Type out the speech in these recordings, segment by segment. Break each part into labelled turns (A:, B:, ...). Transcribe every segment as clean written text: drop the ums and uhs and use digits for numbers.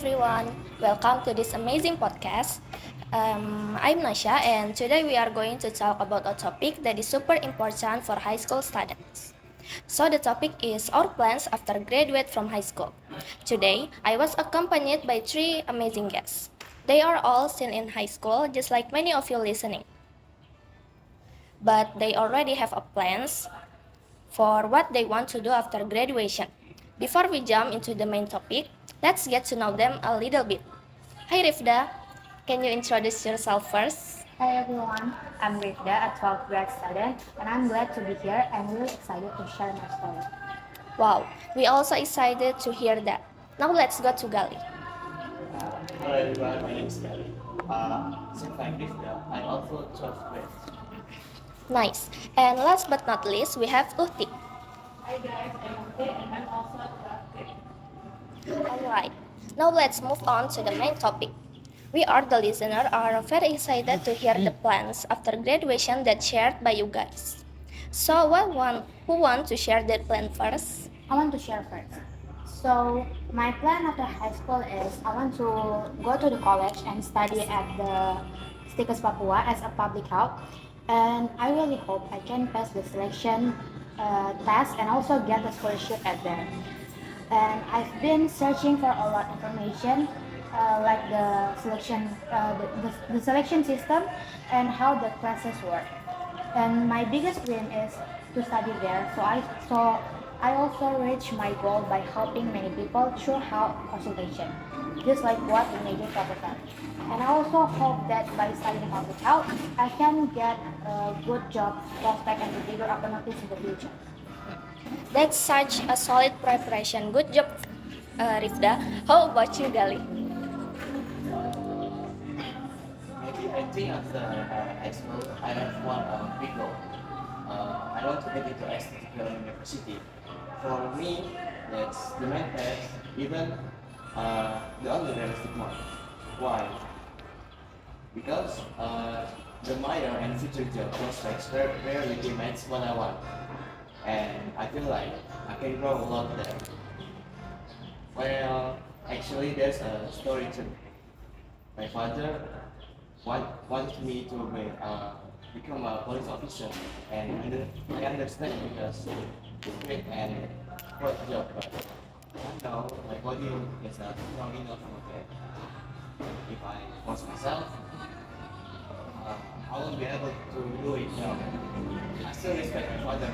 A: everyone, welcome to this amazing podcast. I'm Nasha, and today we are going to talk about a topic that is super important for high school students. So, the topic is our plans after graduate from high school. Today, I was accompanied by three amazing guests. They are all still in high school, just like many of you listening, but they already have a plans for what they want to do after graduation. Before we jump into the main topic, let's get to know them a little bit. Hi Rifda, can you introduce yourself first?
B: Hi everyone, I'm Rifda, a 12th grade student, and I'm glad to be here and really excited to share my story.
A: Wow, we also excited to hear that. Now let's go to Gali.
C: Hello everyone, my name is Gary. Since I'm Krishna, I also 12th grade.
A: Nice. And last but not least, we have Uhti.
D: Hi guys, I'm Ute and I'm also a classmate.
A: Alright, now let's move on to the main topic. We are the listener are very excited to hear the plans after graduation that shared by you guys. So who want to share their plan first?
B: I want to share first. So, my plan after high school is I want to go to the college and study at the Stikes Papua as a public health, and I really hope I can pass the selection test and also get the scholarship at there. And I've been searching for a lot of information, like the selection system and how the classes work. And my biggest dream is to study there. So I also reach my goal by helping many people through health consultation, just like what the major represent. And I also hope that by studying public health, I can get a good job prospect and bigger opportunities in the future.
A: That's such a solid preparation. Good job, Rifda. How about you, Gali?
C: Maybe I think after high school, I have one big goal. I want to get into STL University. For me, that's the main test, even the only realistic one. Why? Because the minor and future job prospects rarely demands what I want. And I feel like I can grow a lot there. Well, actually, there's a story too. My father wanted me to become a police officer, and I understand because it's great and hard job, but now my body is not strong enough for that. If I force myself, I won't be able to do it now. I still respect my father's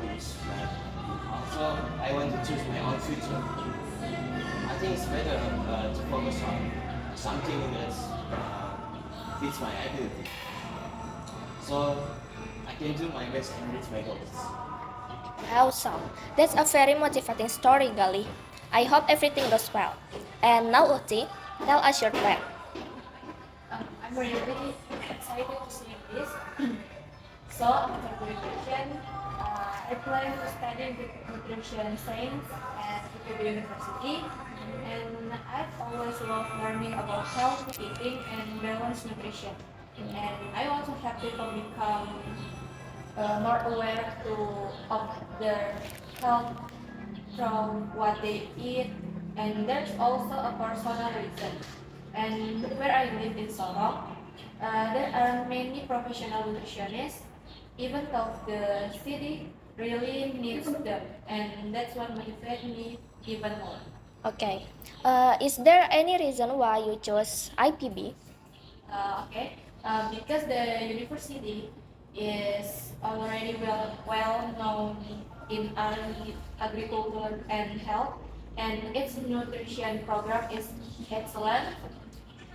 C: wish, but also I want to choose my own future. I think it's better to focus on something that fits my ability, so I can do my best and reach my goals.
A: Awesome. That's a very motivating story, Gali. I hope everything goes well. And now, Uhti, tell us your plan.
D: I'm really excited to see this. So after graduation, I plan to study nutrition science at IPB University. And I've always loved learning about healthy eating and balanced nutrition. And I also help people become more aware of their health from what they eat. And there's also a personal reason. And where I live in Sorong, there are many professional nutritionists, even though the city really needs them. And that's what motivates me even more.
A: Okay. Is there any reason why you chose IPB?
D: Okay, because the university is already well known in agriculture and health, and its nutrition program is excellent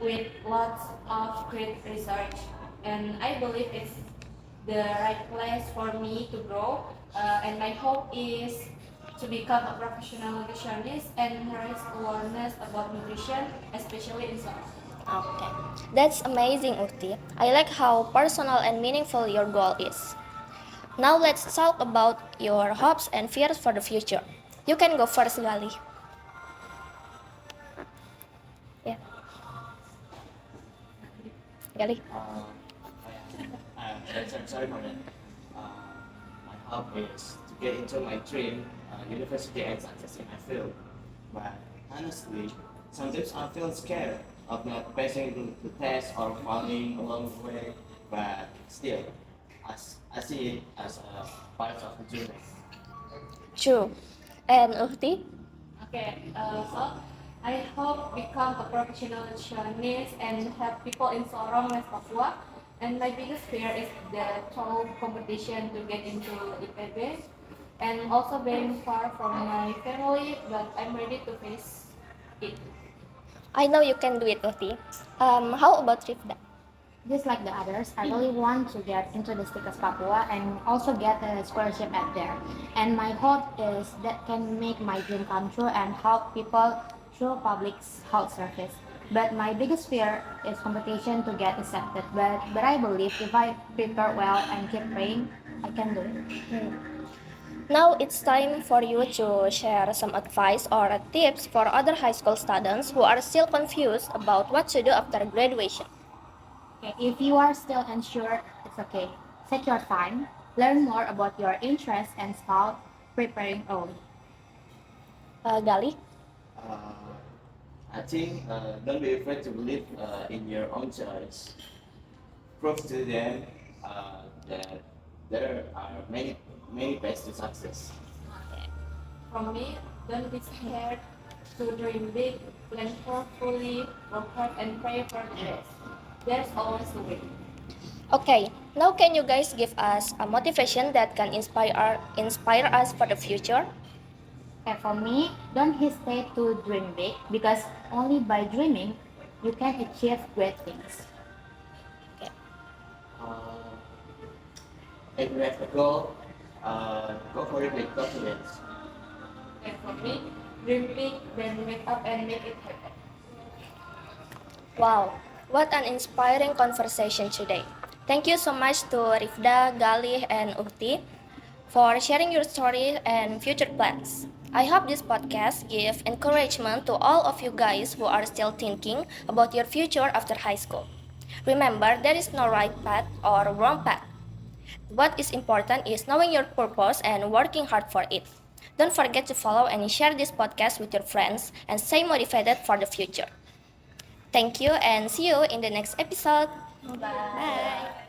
D: with lots of great research. And I believe it's the right place for me to grow. And my hope is to become a professional nutritionist and raise awareness about nutrition, especially in Sabah.
A: Okay. That's amazing, Uhti. I like how personal and meaningful your goal is. Now let's talk about your hopes and fears for the future. You can go first, Gali. Yeah, Gali.
C: Sorry for that. My hope is to get into my dream university and success in my field. But honestly, sometimes I feel scared of not passing the test or falling along the way, but still, I see it as a part of the journey.
A: True. And Uhti?
D: Okay, so I hope become a professional nutritionist and help people in Sorong, West Papua. And my biggest fear is the tall competition to get into IPB, and also being far from my family, but I'm ready to face it.
A: I know you can do it, Uhti. How about Rifda?
B: Just like the others, I really want to get into the Stickers Papua and also get a scholarship at there. And my hope is that can make my dream come true and help people through public health service. But my biggest fear is competition to get accepted. But I believe if I prepare well and keep praying, I can do it.
A: Now it's time for you to share some advice or tips for other high school students who are still confused about what to do after graduation.
B: Okay, if you are still unsure, it's okay. Set your time, learn more about your interests, and start preparing early.
A: Gali?
C: Uh, I think don't be afraid to believe in your own choice. Prove to them that there are many paths to success.
D: From me, don't be scared to dream big, plan carefully, work hard, and pray for the best. There's always a way.
A: Okay, now can you guys give us a motivation that can inspire us for the future?
B: And for me, don't hesitate to dream big because only by dreaming you can achieve great things.
A: Okay.
C: Uh, if you have a goal, go for it with confidence.
D: And for me, dream big, then wake up and make it happen.
A: Wow, what an inspiring conversation today. Thank you so much to Rifda, Gali, and Uhti for sharing your story and future plans. I hope this podcast give encouragement to all of you guys who are still thinking about your future after high school. Remember, there is no right path or wrong path. What is important is knowing your purpose and working hard for it. Don't forget to follow and share this podcast with your friends and stay motivated for the future. Thank you and see you in the next episode. Bye.